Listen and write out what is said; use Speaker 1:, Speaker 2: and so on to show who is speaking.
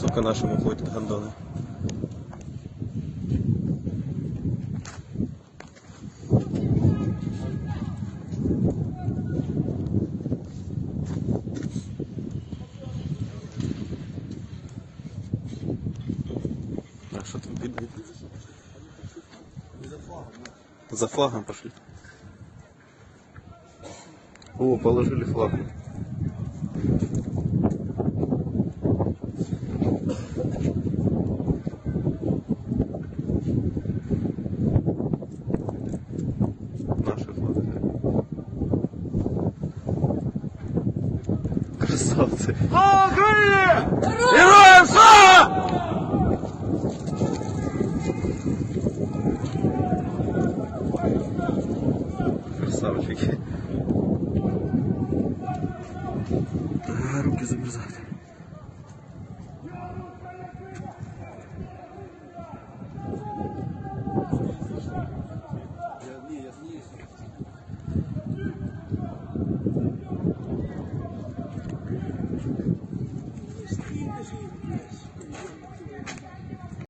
Speaker 1: сука, нашему ходят гондоны. А что там видно? За флагом пошли. О, положили флаг. Наши флаги. Красавцы.
Speaker 2: Слава Україні! Героям слава!